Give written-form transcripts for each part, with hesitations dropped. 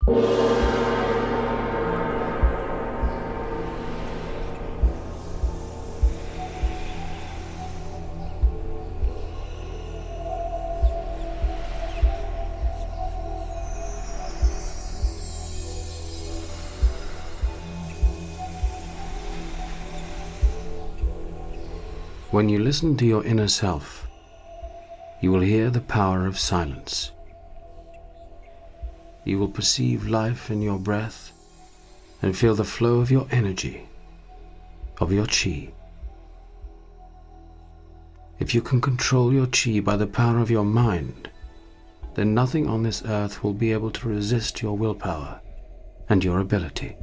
When you listen to your inner self, you will hear the power of silence. You will perceive life in your breath and feel the flow of your energy, of your chi. If you can control your chi by the power of your mind, then nothing on this earth will be able to resist your willpower and your ability.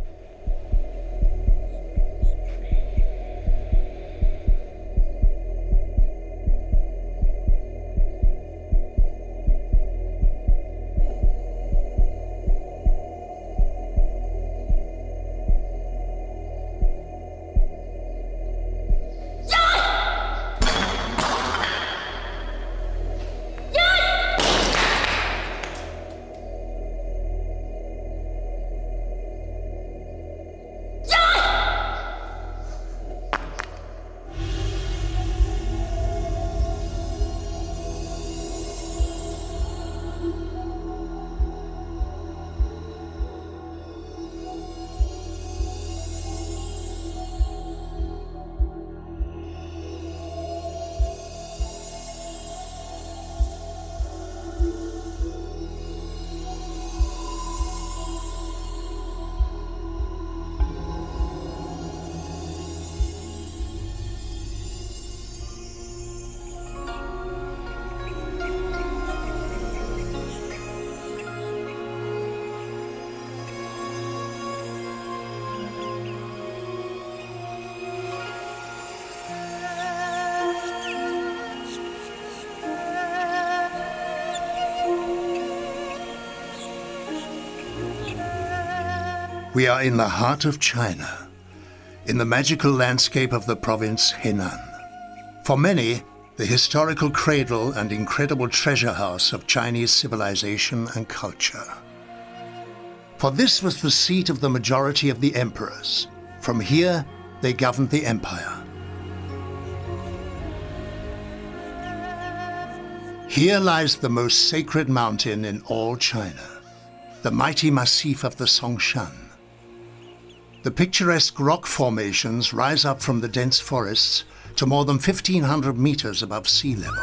We are in the heart of China, in the magical landscape of the province Henan. For many, the historical cradle and incredible treasure house of Chinese civilization and culture. For this was the seat of the majority of the emperors. From here, they governed the empire. Here lies the most sacred mountain in all China, the mighty massif of the Songshan. The picturesque rock formations rise up from the dense forests to more than 1,500 meters above sea level.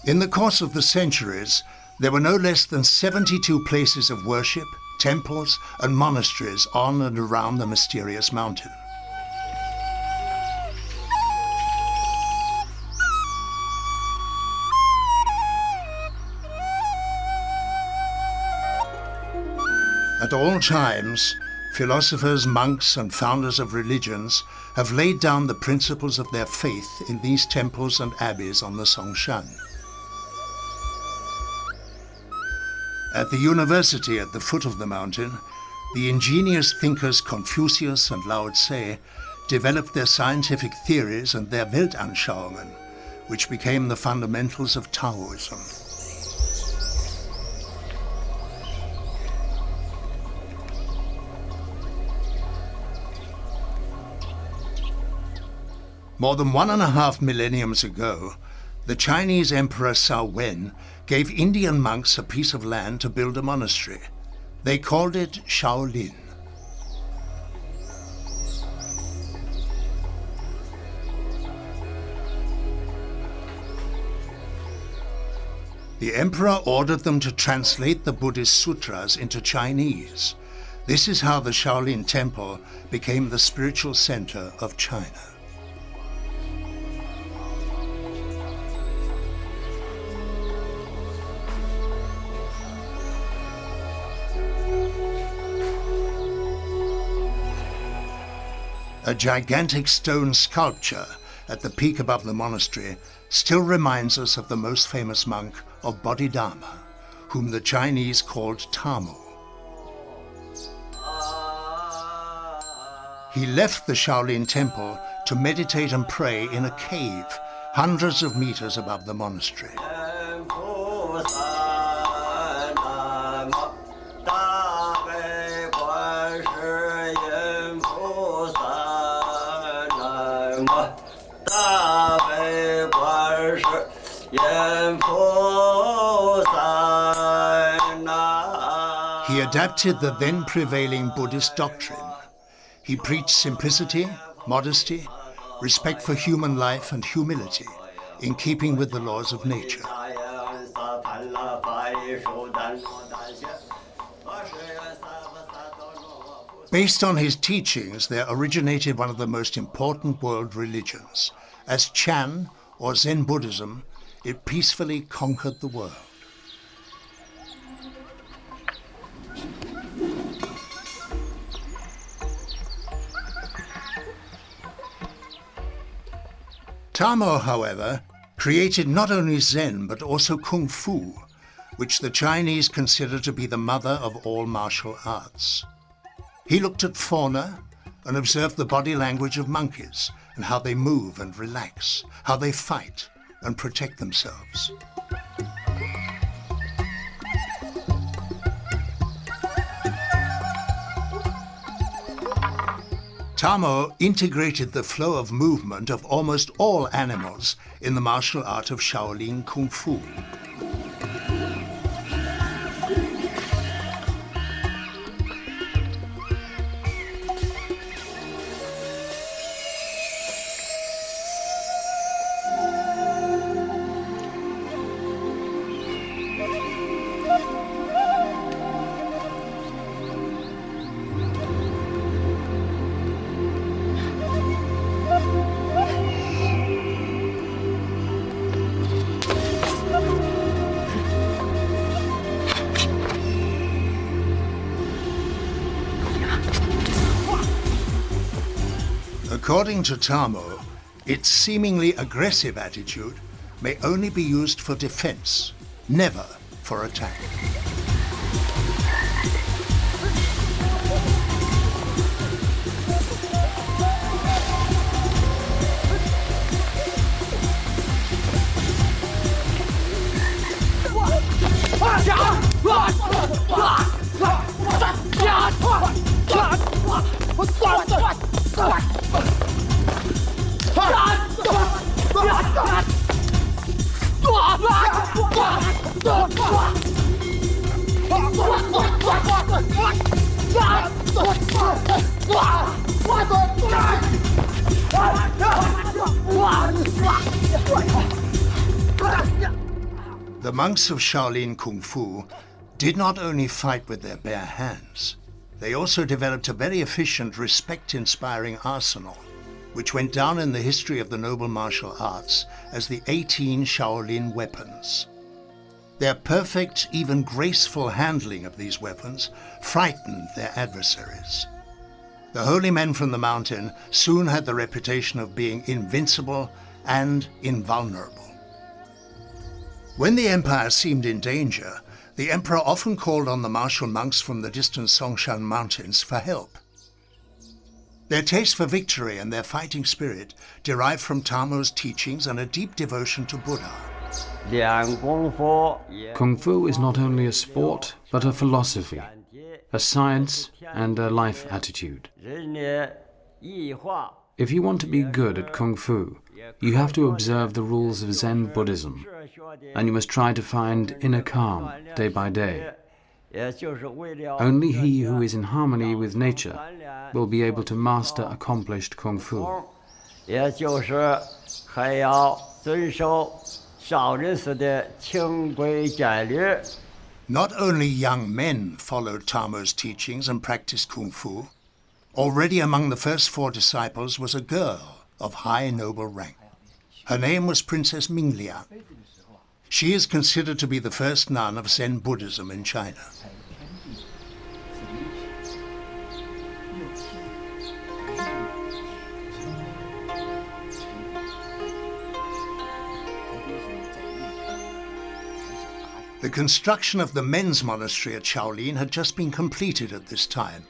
In the course of the centuries, there were no less than 72 places of worship, temples, and monasteries on and around the mysterious mountain. At all times, philosophers, monks, and founders of religions have laid down the principles of their faith in these temples and abbeys on the Songshan. At the university at the foot of the mountain, the ingenious thinkers Confucius and Lao Tse developed their scientific theories and their Weltanschauungen, which became the fundamentals of Taoism. More than 1.5 millenniums ago, the Chinese Emperor Cao Wen gave Indian monks a piece of land to build a monastery. They called it Shaolin. The emperor ordered them to translate the Buddhist sutras into Chinese. This is how the Shaolin Temple became the spiritual center of China. A gigantic stone sculpture at the peak above the monastery still reminds us of the most famous monk of Bodhidharma, whom the Chinese called Tamo. He left the Shaolin temple to meditate and pray in a cave hundreds of meters above the monastery. He adapted the then prevailing Buddhist doctrine. He preached simplicity, modesty, respect for human life and humility, in keeping with the laws of nature. Based on his teachings, there originated one of the most important world religions. As Chan, or Zen Buddhism, it peacefully conquered the world. Tamo, however, created not only Zen but also Kung Fu, which the Chinese consider to be the mother of all martial arts. He looked at fauna and observed the body language of monkeys and how they move and relax, how they fight and protect themselves. Tamo integrated the flow of movement of almost all animals in the martial art of Shaolin Kung Fu. According to Tamo, its seemingly aggressive attitude may only be used for defense, never for attack. The monks of Shaolin Kung Fu did not only fight with their bare hands, they also developed a very efficient, respect-inspiring arsenal, which went down in the history of the noble martial arts as the 18 Shaolin weapons. Their perfect, even graceful handling of these weapons frightened their adversaries. The holy men from the mountain soon had the reputation of being invincible and invulnerable. When the empire seemed in danger, the emperor often called on the martial monks from the distant Songshan mountains for help. Their taste for victory and their fighting spirit derived from Tamo's teachings and a deep devotion to Buddha. Kung Fu is not only a sport, but a philosophy, a science and a life attitude. If you want to be good at Kung Fu, you have to observe the rules of Zen Buddhism, and you must try to find inner calm day by day. Only he who is in harmony with nature will be able to master accomplished Kung Fu. Not only young men followed Tamo's teachings and practiced Kung Fu. Already among the first 4 disciples was a girl of high noble rank. Her name was Princess Mingliang. She is considered to be the first nun of Zen Buddhism in China. The construction of the men's monastery at Shaolin had just been completed at this time.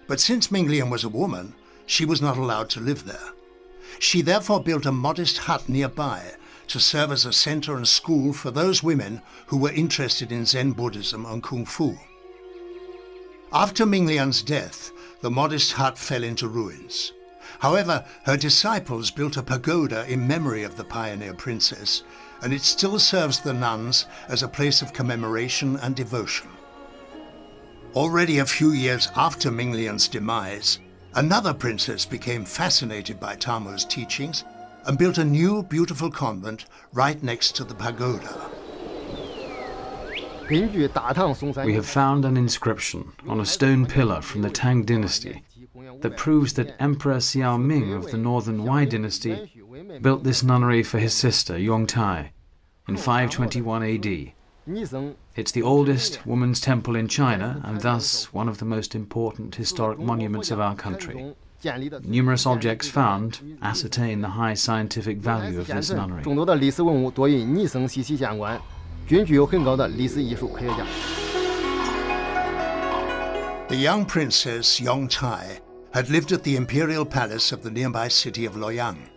But since Mingliang was a woman, she was not allowed to live there. She therefore built a modest hut nearby to serve as a center and school for those women who were interested in Zen Buddhism and Kung Fu. After Ming Lian's death, the modest hut fell into ruins. However, her disciples built a pagoda in memory of the pioneer princess, and it still serves the nuns as a place of commemoration and devotion. Already a few years after Ming Lian's demise, another princess became fascinated by Tamo's teachings and built a new, beautiful convent right next to the pagoda. We have found an inscription on a stone pillar from the Tang dynasty that proves that Emperor Xiao Ming of the Northern Wei dynasty built this nunnery for his sister Yongtai in 521 AD. It's the oldest woman's temple in China and thus one of the most important historic monuments of our country. Numerous objects found ascertain the high scientific value of this nunnery. The young princess Yongtai had lived at the imperial palace of the nearby city of Luoyang.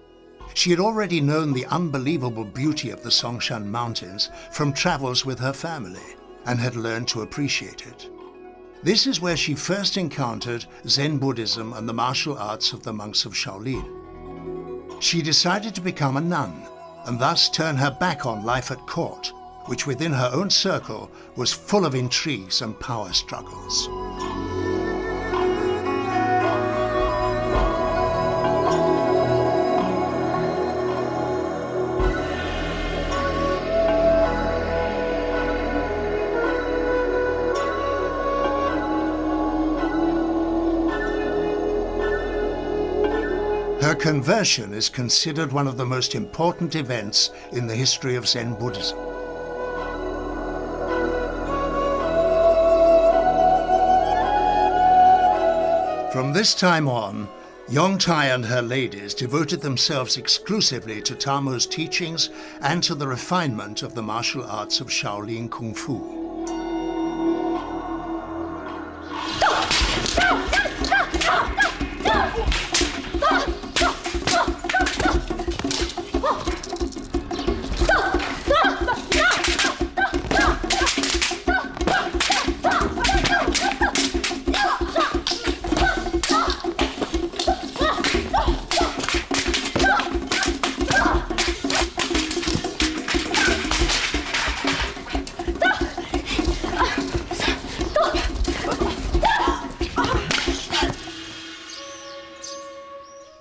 She had already known the unbelievable beauty of the Songshan Mountains from travels with her family and had learned to appreciate it. This is where she first encountered Zen Buddhism and the martial arts of the monks of Shaolin. She decided to become a nun and thus turn her back on life at court, which within her own circle was full of intrigues and power struggles. Her conversion is considered one of the most important events in the history of Zen Buddhism. From this time on, Yongtai and her ladies devoted themselves exclusively to Tamo's teachings and to the refinement of the martial arts of Shaolin Kung Fu.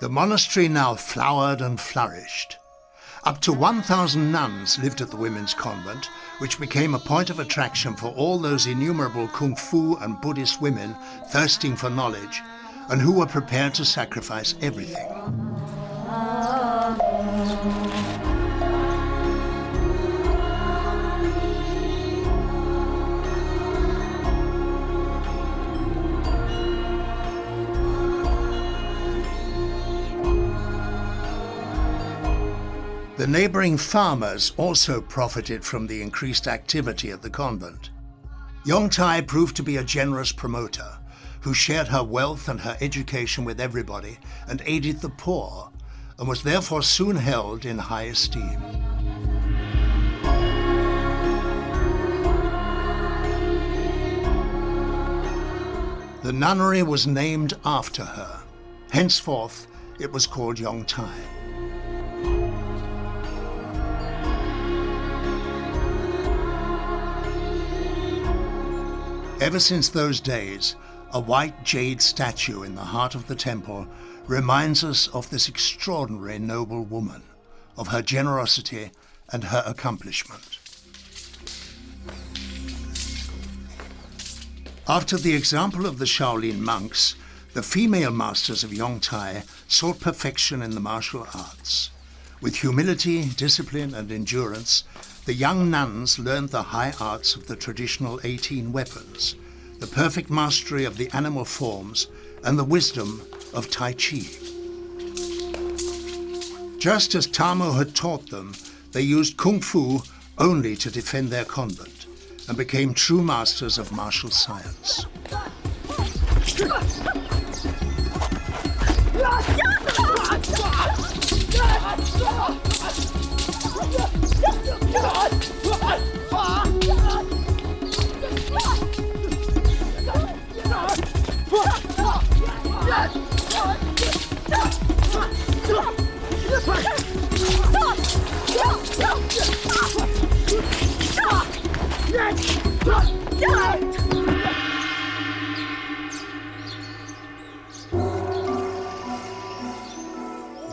The monastery now flowered and flourished. Up to 1,000 nuns lived at the women's convent, which became a point of attraction for all those innumerable Kung Fu and Buddhist women thirsting for knowledge and who were prepared to sacrifice everything. The neighboring farmers also profited from the increased activity at the convent. Yongtai proved to be a generous promoter who shared her wealth and her education with everybody and aided the poor, and was therefore soon held in high esteem. The nunnery was named after her. Henceforth, it was called Yongtai. Ever since those days, a white jade statue in the heart of the temple reminds us of this extraordinary noble woman, of her generosity and her accomplishment. After the example of the Shaolin monks, the female masters of Yongtai sought perfection in the martial arts. With humility, discipline, and endurance, the young nuns learned the high arts of the traditional 18 weapons, the perfect mastery of the animal forms, and the wisdom of Tai Chi. Just as Tamo had taught them, they used Kung Fu only to defend their convent, and became true masters of martial science.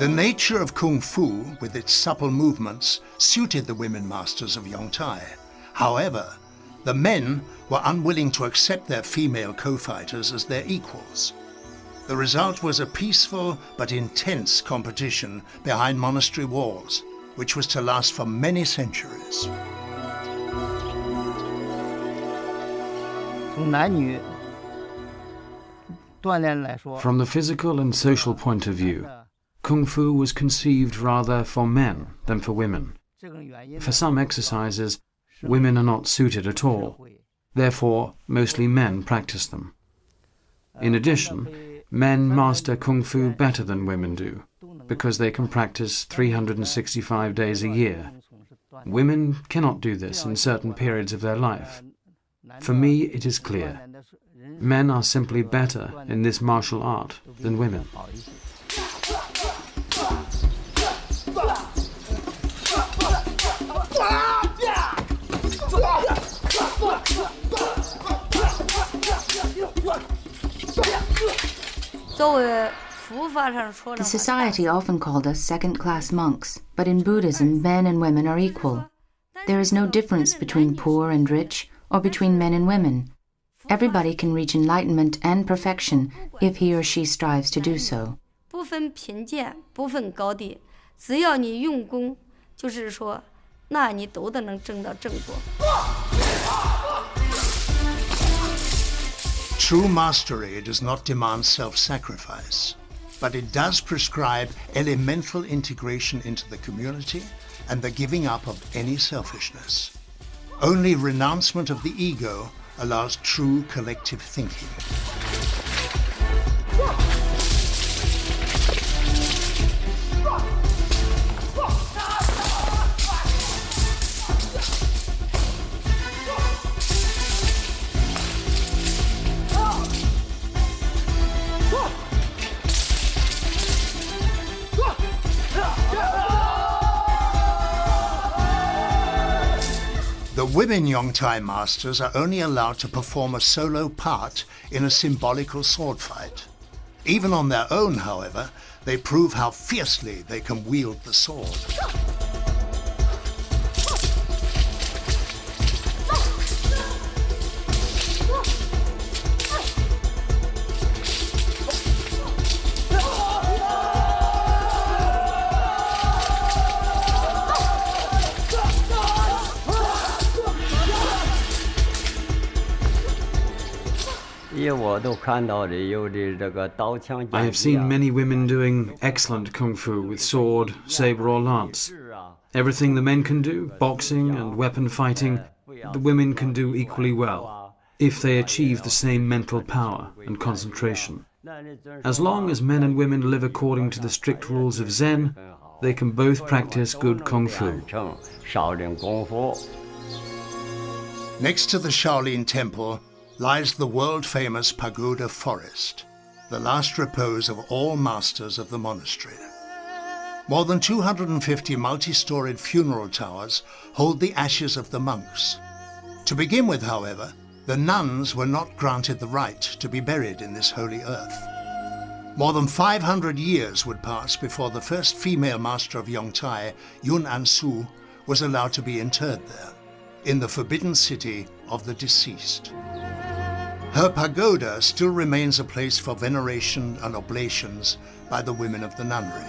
The nature of Kung Fu, with its supple movements, suited the women masters of Yongtai. However, the men were unwilling to accept their female co-fighters as their equals. The result was a peaceful but intense competition behind monastery walls, which was to last for many centuries. From the physical and social point of view, Kung Fu was conceived rather for men than for women. For some exercises, women are not suited at all. Therefore, mostly men practice them. In addition, men master Kung Fu better than women do, because they can practice 365 days a year. Women cannot do this in certain periods of their life. For me, it is clear. Men are simply better in this martial art than women. The society often called us second-class monks, but in Buddhism, men and women are equal. There is no difference between poor and rich, or between men and women. Everybody can reach enlightenment and perfection if he or she strives to do so. True mastery does not demand self-sacrifice, but it does prescribe elemental integration into the community and the giving up of any selfishness. Only renouncement of the ego allows true collective thinking. The women Yongtai masters are only allowed to perform a solo part in a symbolical sword fight. Even on their own, however, they prove how fiercely they can wield the sword. I have seen many women doing excellent Kung Fu with sword, saber or lance. Everything the men can do, boxing and weapon fighting, the women can do equally well, if they achieve the same mental power and concentration. As long as men and women live according to the strict rules of Zen, they can both practice good Kung Fu. Next to the Shaolin Temple lies the world-famous Pagoda Forest, the last repose of all masters of the monastery. More than 250 multi-storied funeral towers hold the ashes of the monks. To begin with, however, the nuns were not granted the right to be buried in this holy earth. More than 500 years would pass before the first female master of Yongtai, Yun Ansu, was allowed to be interred there, in the forbidden city of the deceased. Her pagoda still remains a place for veneration and oblations by the women of the nunnery.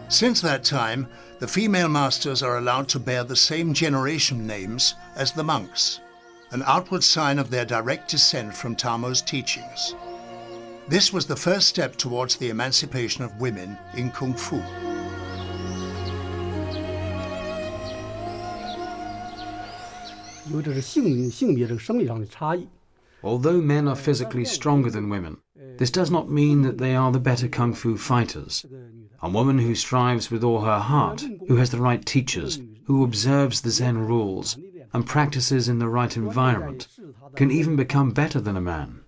Since that time, the female masters are allowed to bear the same generation names as the monks, an outward sign of their direct descent from Tamo's teachings. This was the first step towards the emancipation of women in Kung Fu. Although men are physically stronger than women, this does not mean that they are the better Kung Fu fighters. A woman who strives with all her heart, who has the right teachers, who observes the Zen rules, and practices in the right environment, can even become better than a man.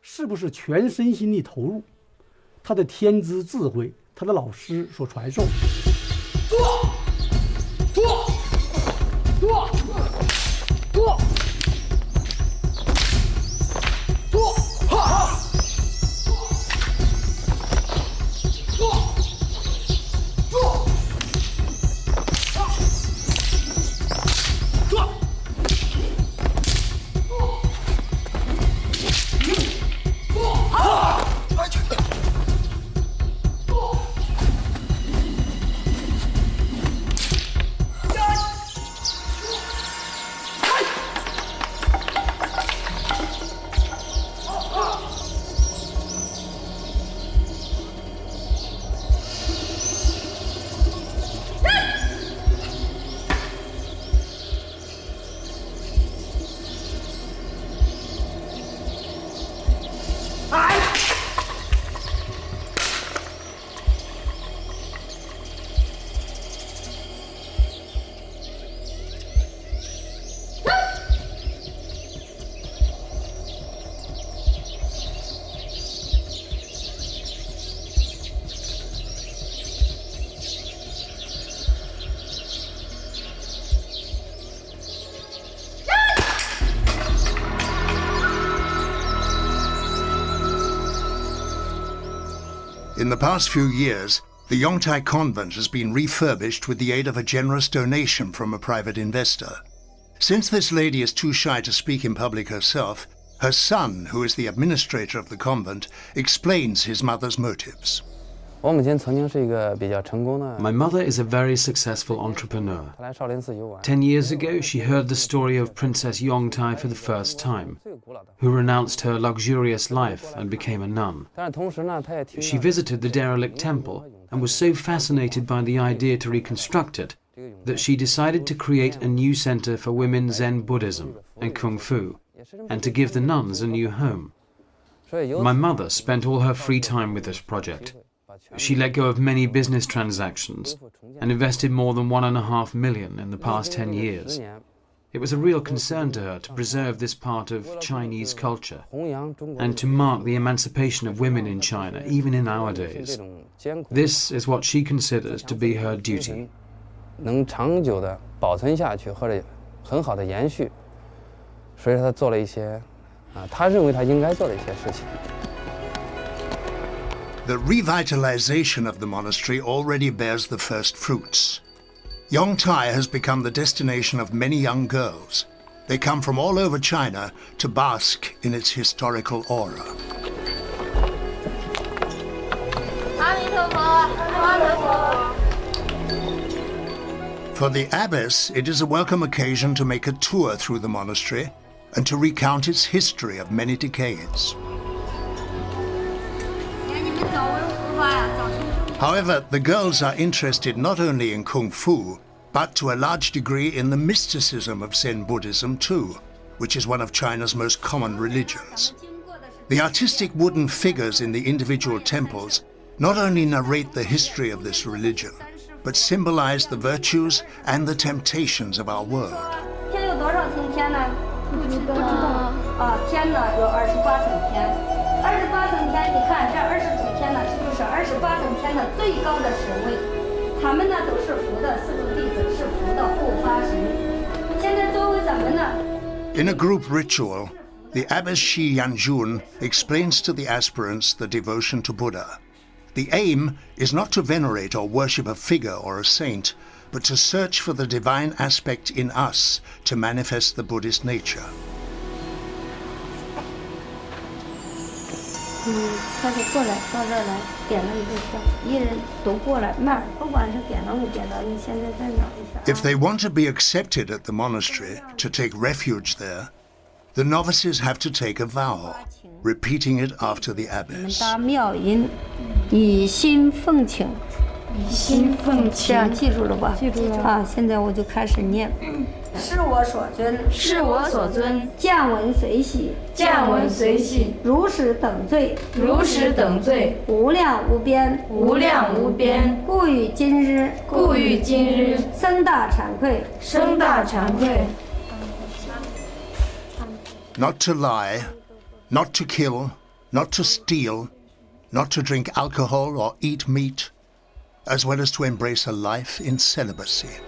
In the past few years, the Yongtai convent has been refurbished with the aid of a generous donation from a private investor. Since this lady is too shy to speak in public herself, her son, who is the administrator of the convent, explains his mother's motives. My mother is a very successful entrepreneur. 10 years ago, she heard the story of Princess Yongtai for the first time, who renounced her luxurious life and became a nun. She visited the derelict temple and was so fascinated by the idea to reconstruct it that she decided to create a new center for women Zen Buddhism and Kung Fu, and to give the nuns a new home. My mother spent all her free time with this project. She let go of many business transactions and invested more than $1.5 million in the past 10 years. It was a real concern to her to preserve this part of Chinese culture and to mark the emancipation of women in China, even in our days. This is what she considers to be her duty. The revitalization of the monastery already bears the first fruits. Yongtai has become the destination of many young girls. They come from all over China to bask in its historical aura. For the abbess, it is a welcome occasion to make a tour through the monastery and to recount its history of many decades. However, the girls are interested not only in Kung Fu, but to a large degree in the mysticism of Zen Buddhism too, which is one of China's most common religions. The artistic wooden figures in the individual temples not only narrate the history of this religion, but symbolize the virtues and the temptations of our world. In a group ritual, the Abbess Shi Yanjun explains to the aspirants the devotion to Buddha. The aim is not to venerate or worship a figure or a saint, but to search for the divine aspect in us to manifest the Buddhist nature. If they want to be accepted at the monastery, to take refuge there, the novices have to take a vow, repeating it after the abbess. 这样记住了吧？记住了。啊，现在我就开始念。是我所尊，是我所尊。见闻随喜，见闻随喜。如实等罪，如实等罪。无量无边，无量无边。故于今日，故于今日。生大惭愧，生大惭愧。Not to lie, not to kill, not to steal, not to drink alcohol or eat meat, as well as to embrace a life in celibacy.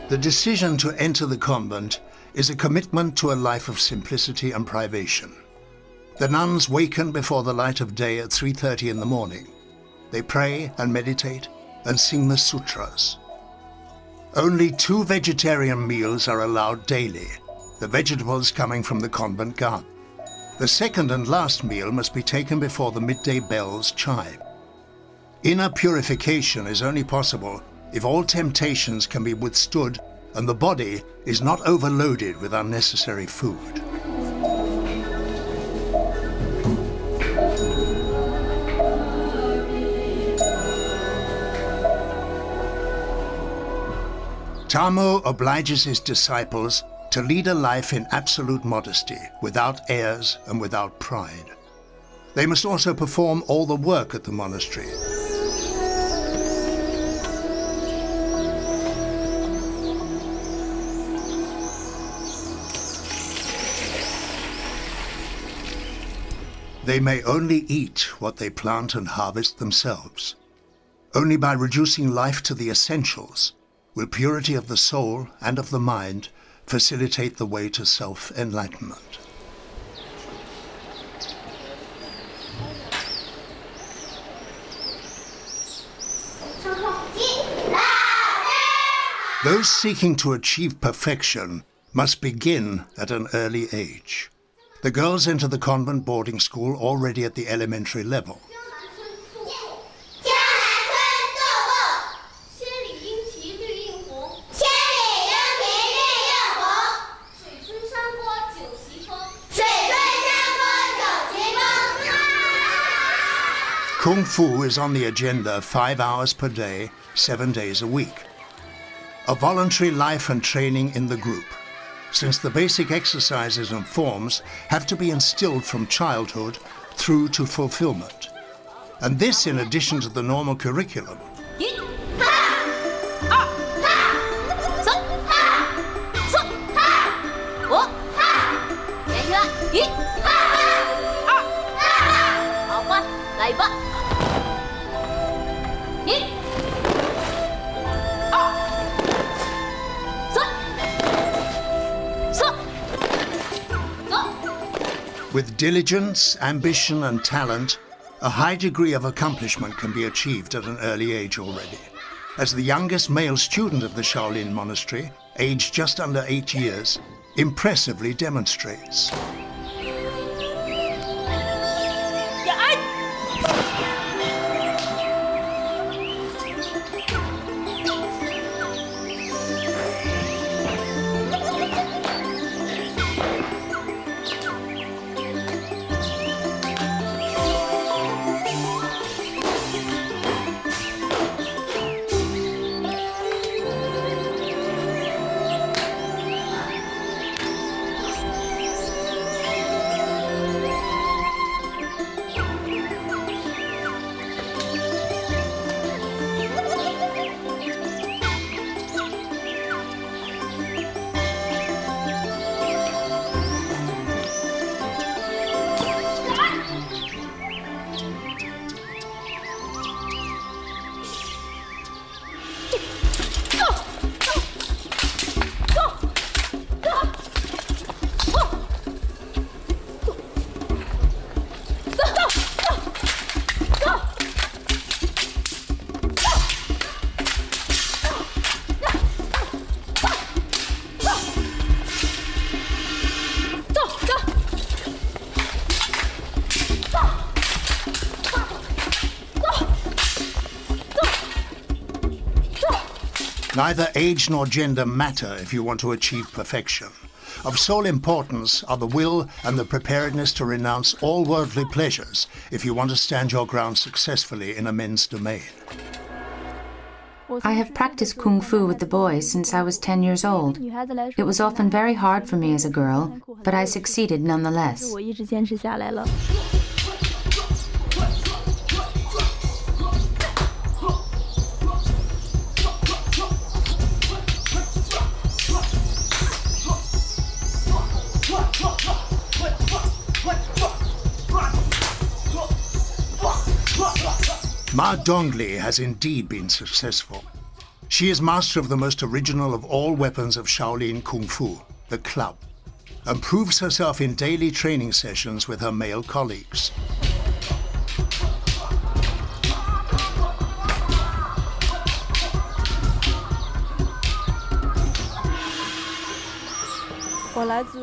The decision to enter the convent is a commitment to a life of simplicity and privation. The nuns waken before the light of day at 3:30 in the morning. They pray and meditate and sing the sutras. Only 2 vegetarian meals are allowed daily, the vegetables coming from the convent garden. The second and last meal must be taken before the midday bells chime. Inner purification is only possible if all temptations can be withstood and the body is not overloaded with unnecessary food. Tamo obliges his disciples to lead a life in absolute modesty, without airs and without pride. They must also perform all the work at the monastery. They may only eat what they plant and harvest themselves. Only by reducing life to the essentials, will purity of the soul and of the mind facilitate the way to self-enlightenment. Those seeking to achieve perfection must begin at an early age. The girls enter the convent boarding school already at the elementary level. Kung Fu is on the agenda 5 hours per day, 7 days a week. A voluntary life and training in the group, since the basic exercises and forms have to be instilled from childhood through to fulfillment. And this in addition to the normal curriculum. With diligence, ambition and talent, a high degree of accomplishment can be achieved at an early age already. As the youngest male student of the Shaolin monastery, aged just under 8 years, impressively demonstrates. Neither age nor gender matter if you want to achieve perfection. Of sole importance are the will and the preparedness to renounce all worldly pleasures if you want to stand your ground successfully in a men's domain. I have practiced Kung Fu with the boys since I was 10 years old. It was often very hard for me as a girl, but I succeeded nonetheless. Ma Dongli has indeed been successful. She is master of the most original of all weapons of Shaolin Kung Fu, the club, and proves herself in daily training sessions with her male colleagues.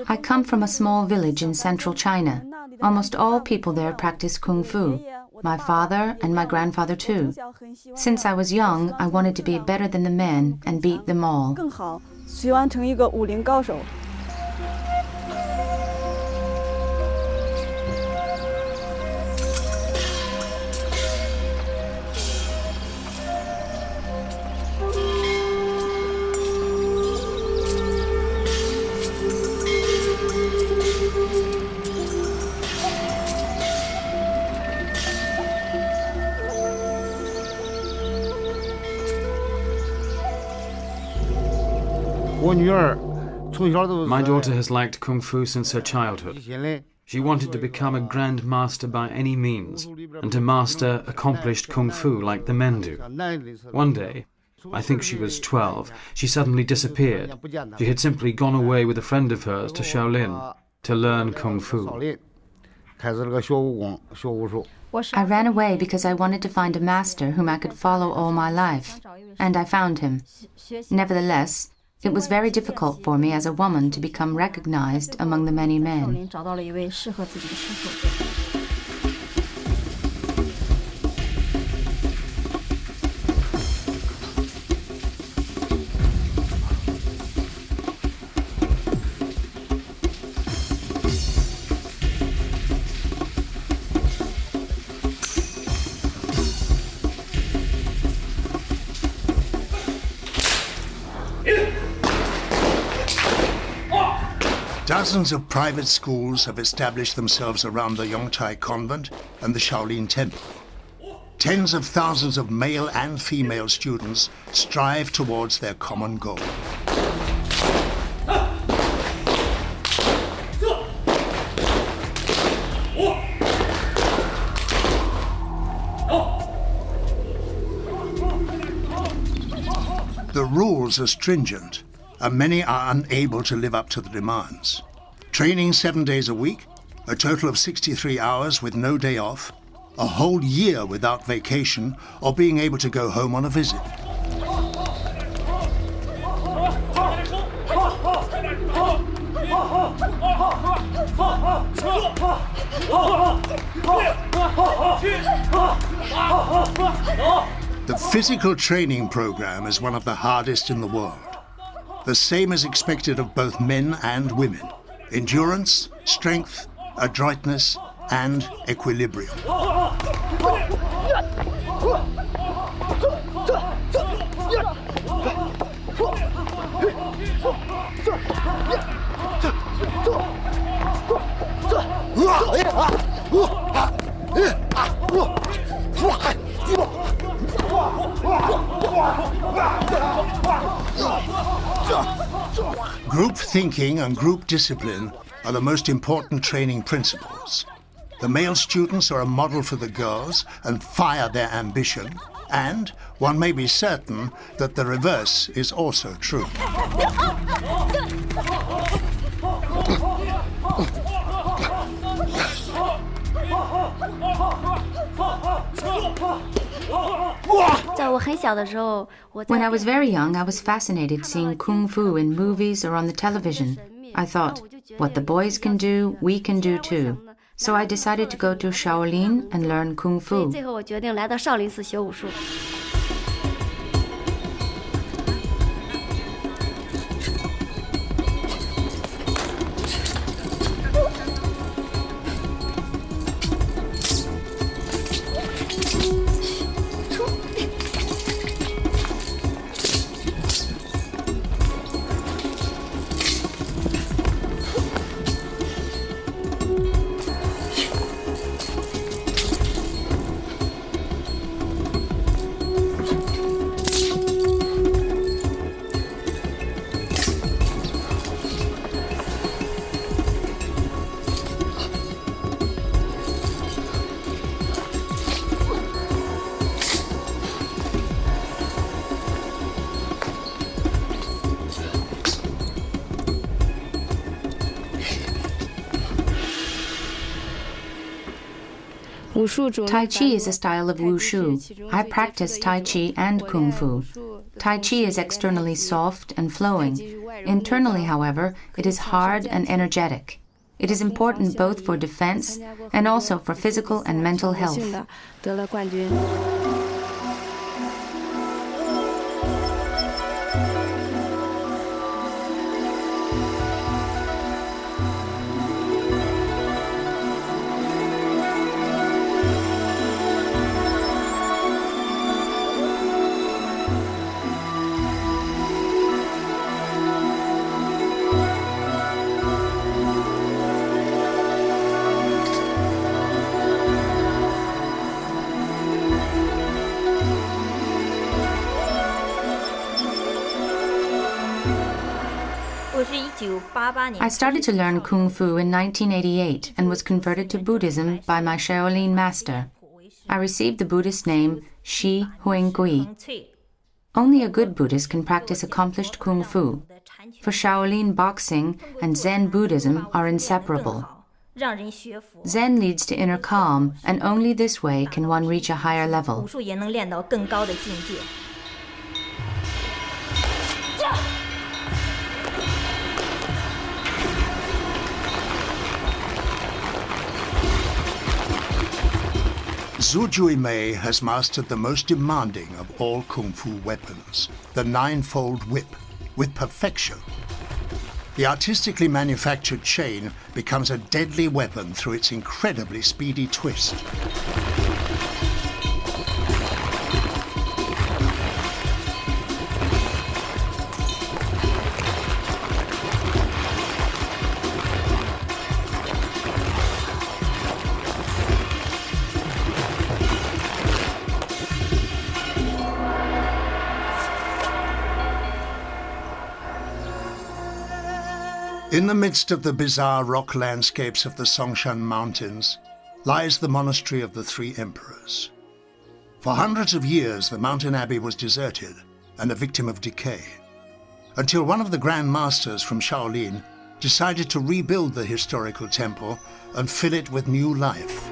I come from a small village in central China. Almost all people there practice Kung Fu. My father and my grandfather too. Since I was young, I wanted to be better than the men and beat them all. My daughter has liked Kung Fu since her childhood. She wanted to become a grand master by any means, and to master accomplished Kung Fu like the men do. One day, I think she was 12. She suddenly disappeared. She had simply gone away with a friend of hers to Shaolin to learn Kung Fu. I ran away because I wanted to find a master whom I could follow all my life, and I found him. Nevertheless, it was very difficult for me as a woman to become recognized among the many men. Dozens of private schools have established themselves around the Yongtai convent and the Shaolin temple. Tens of thousands of male and female students strive towards their common goal. The rules are stringent, and many are unable to live up to the demands. Training 7 days a week, a total of 63 hours with no day off, a whole year without vacation or being able to go home on a visit. The physical training program is one of the hardest in the world. The same is expected of both men and women. Endurance, strength, adroitness, and equilibrium. Group thinking and group discipline are the most important training principles. The male students are a model for the girls and fire their ambition, and one may be certain that the reverse is also true. When I was very young, I was fascinated seeing Kung Fu in movies or on the television. I thought, what the boys can do, we can do too. So I decided to go to Shaolin and learn Kung Fu. Tai Chi is a style of wushu. I practice Tai Chi and Kung Fu. Tai Chi is externally soft and flowing. Internally, however, it is hard and energetic. It is important both for defense and also for physical and mental health. I started to learn Kung Fu in 1988 and was converted to Buddhism by my Shaolin master. I received the Buddhist name Shi Huang Gui. Only a good Buddhist can practice accomplished Kung Fu. For Shaolin boxing and Zen Buddhism are inseparable. Zen leads to inner calm, and only this way can one reach a higher level. Zhu Juimei has mastered the most demanding of all Kung Fu weapons, the ninefold whip, with perfection. The artistically manufactured chain becomes a deadly weapon through its incredibly speedy twist. In the midst of the bizarre rock landscapes of the Songshan Mountains lies the monastery of the Three Emperors. For hundreds of years, the mountain abbey was deserted and a victim of decay, until one of the Grand Masters from Shaolin decided to rebuild the historical temple and fill it with new life.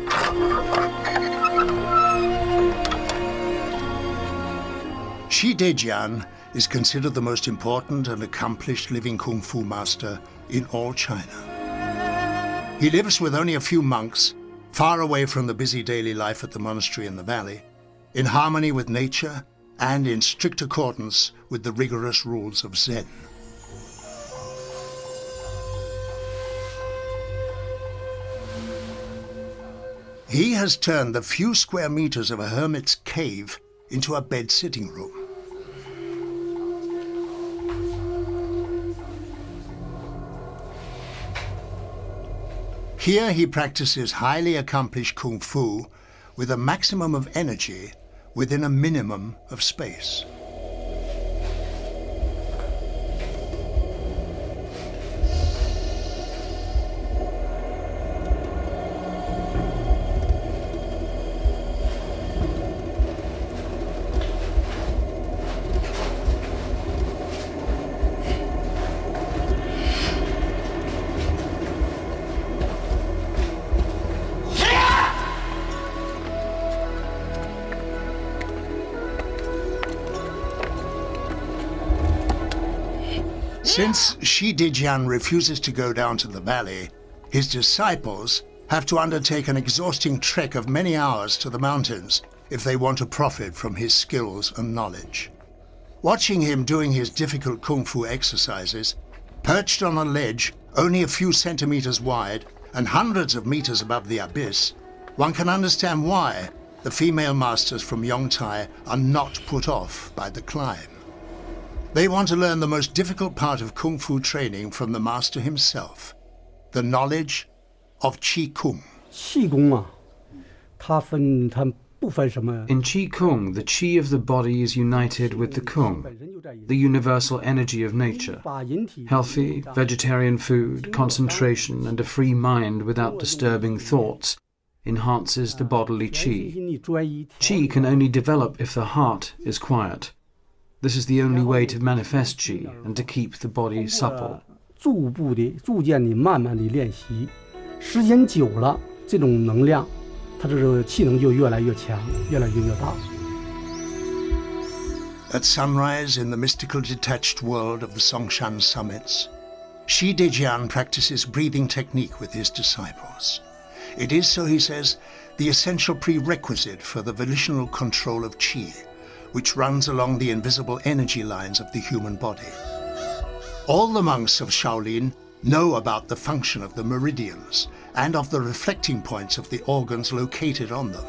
Shi Dejian is considered the most important and accomplished living Kung Fu master in all China. He lives with only a few monks, far away from the busy daily life at the monastery in the valley, in harmony with nature and in strict accordance with the rigorous rules of Zen. He has turned the few square meters of a hermit's cave into a bed-sitting room. Here he practices highly accomplished Kung Fu with a maximum of energy within a minimum of space. Since Shi Dejian refuses to go down to the valley, his disciples have to undertake an exhausting trek of many hours to the mountains if they want to profit from his skills and knowledge. Watching him doing his difficult Kung Fu exercises, perched on a ledge only a few centimeters wide and hundreds of meters above the abyss, one can understand why the female masters from Yongtai are not put off by the climb. They want to learn the most difficult part of Kung Fu training from the master himself, the knowledge of Qi Kung. In Qi Kung, the Qi of the body is united with the Kung, the universal energy of nature. Healthy, vegetarian food, concentration, and a free mind without disturbing thoughts enhances the bodily Qi. Qi can only develop if the heart is quiet. This is the only way to manifest Qi and to keep the body supple. At sunrise in the mystical detached world of the Songshan summits, Shi Dejian practices breathing technique with his disciples. It is, so he says, the essential prerequisite for the volitional control of Qi, which runs along the invisible energy lines of the human body. All the monks of Shaolin know about the function of the meridians and of the reflecting points of the organs located on them.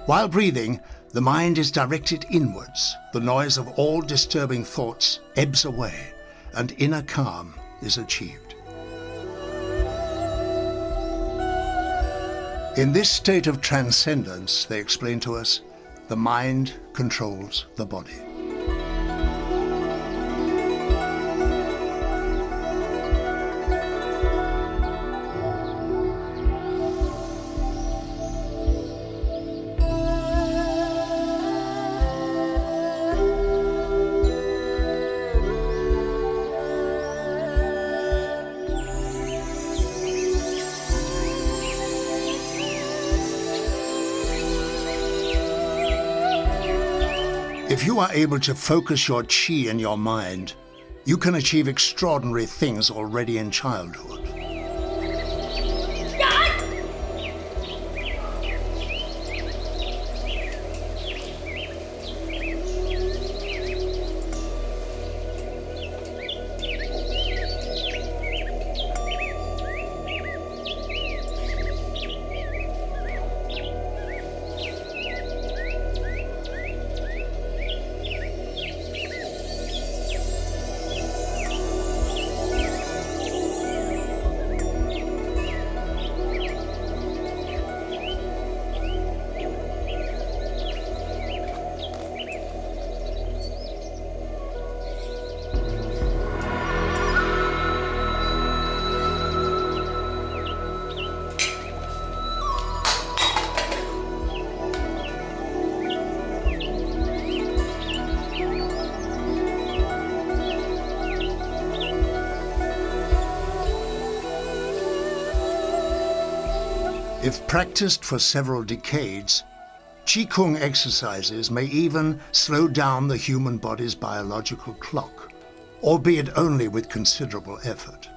While breathing, the mind is directed inwards, the noise of all disturbing thoughts ebbs away, and inner calm is achieved. In this state of transcendence, they explain to us, the mind controls the body. If you are able to focus your qi in your mind, you can achieve extraordinary things already in childhood. If practiced for several decades, Qigong exercises may even slow down the human body's biological clock, albeit only with considerable effort.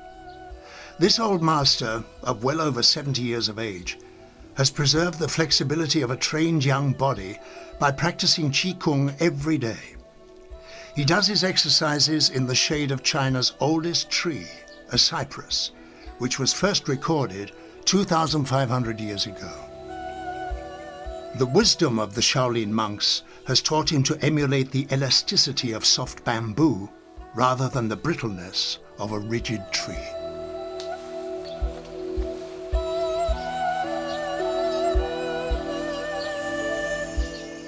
This old master, of well over 70 years of age, has preserved the flexibility of a trained young body by practicing Qigong every day. He does his exercises in the shade of China's oldest tree, a cypress, which was first recorded 2,500 years ago. The wisdom of the Shaolin monks has taught him to emulate the elasticity of soft bamboo rather than the brittleness of a rigid tree.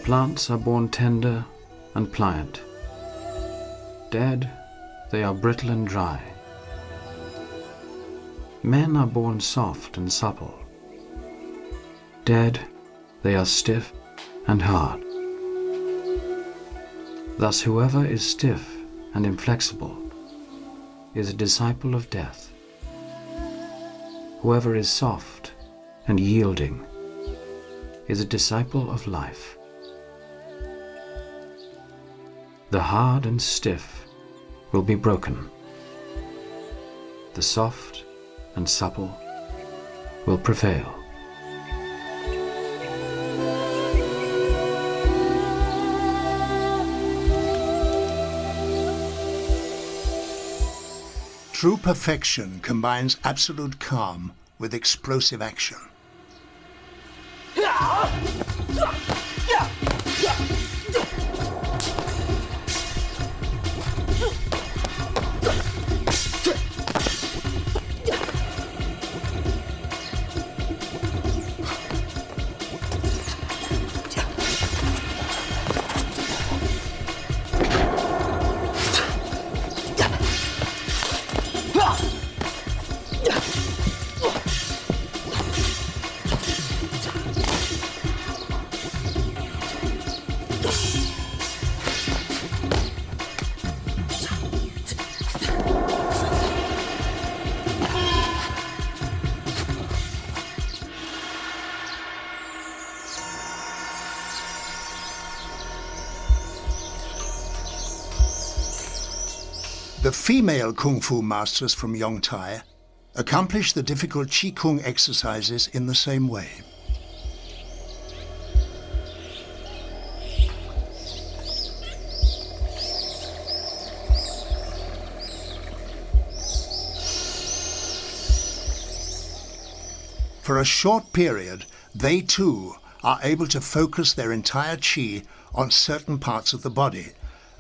Plants are born tender and pliant. Dead, they are brittle and dry. Men are born soft and supple. Dead, they are stiff and hard. Thus whoever is stiff and inflexible is a disciple of death. Whoever is soft and yielding is a disciple of life. The hard and stiff will be broken. The soft and supple will prevail. True perfection combines absolute calm with explosive action. The female Kung Fu masters from Yongtai accomplish the difficult Qigong exercises in the same way. For a short period, they too are able to focus their entire qi on certain parts of the body,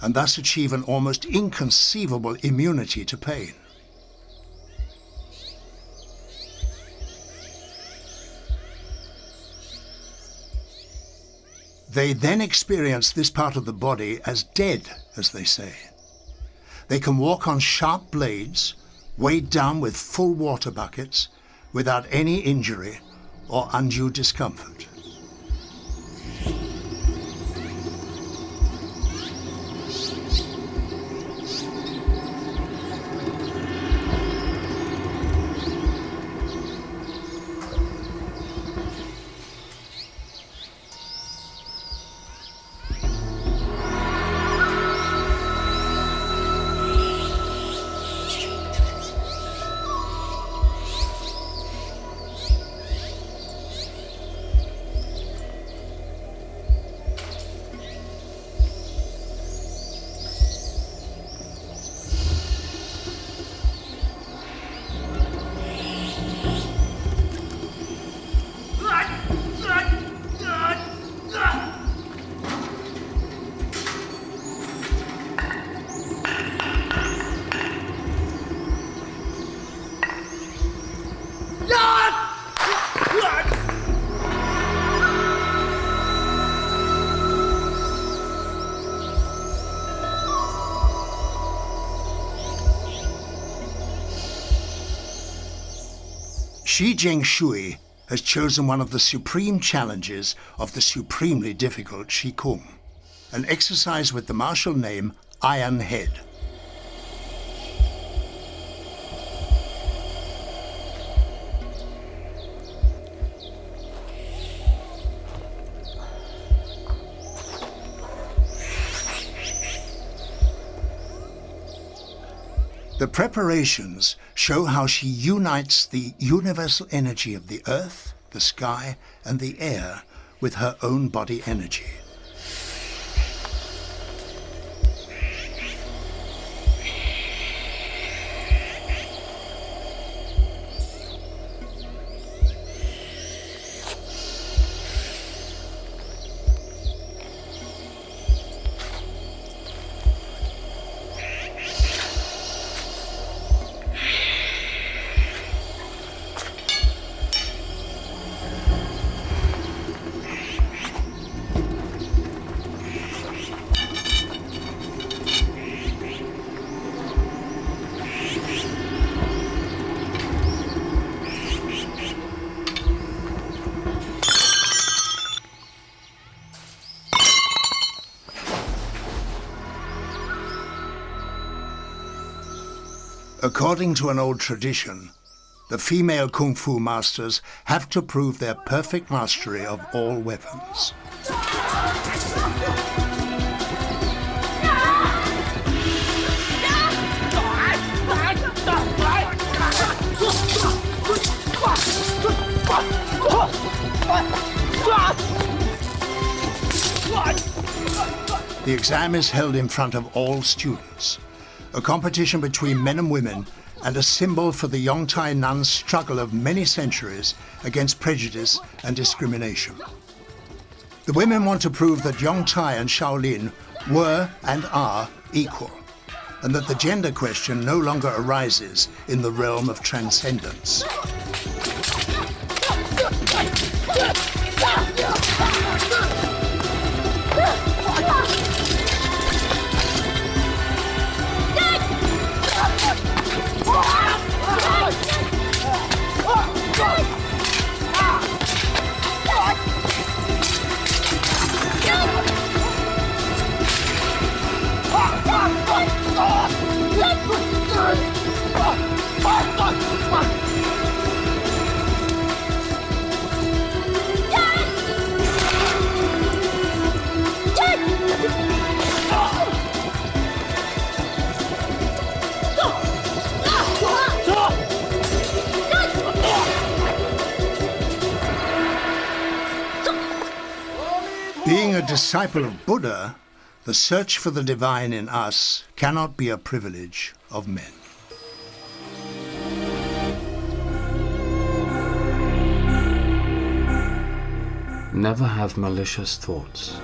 and thus achieve an almost inconceivable immunity to pain. They then experience this part of the body as dead, as they say. They can walk on sharp blades, weighed down with full water buckets, without any injury or undue discomfort. Shi Jingshui has chosen one of the supreme challenges of the supremely difficult Qigong, an exercise with the martial name Iron Head. The preparations show how she unites the universal energy of the earth, the sky, and the air with her own body energy. According to an old tradition, the female Kung Fu masters have to prove their perfect mastery of all weapons. The exam is held in front of all students, a competition between men and women, and a symbol for the Yongtai nuns' struggle of many centuries against prejudice and discrimination. The women want to prove that Yongtai and Shaolin were and are equal, and that the gender question no longer arises in the realm of transcendence. Being a disciple of Buddha, the search for the divine in us cannot be a privilege of men. Never have malicious thoughts.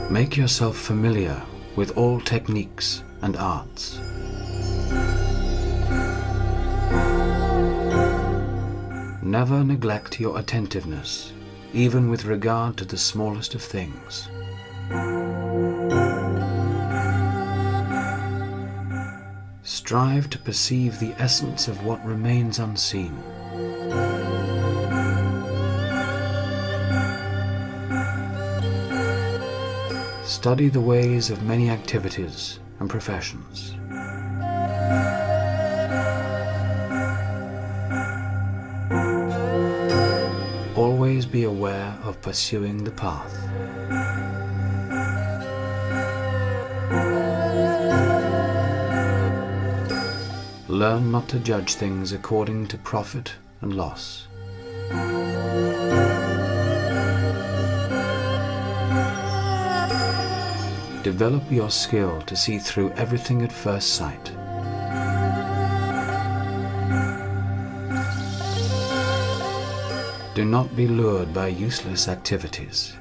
Make yourself familiar with all techniques and arts. Never neglect your attentiveness, even with regard to the smallest of things. Strive to perceive the essence of what remains unseen. Study the ways of many activities and professions. Always be aware of pursuing the path. Learn not to judge things according to profit and loss. Develop your skill to see through everything at first sight. Do not be lured by useless activities.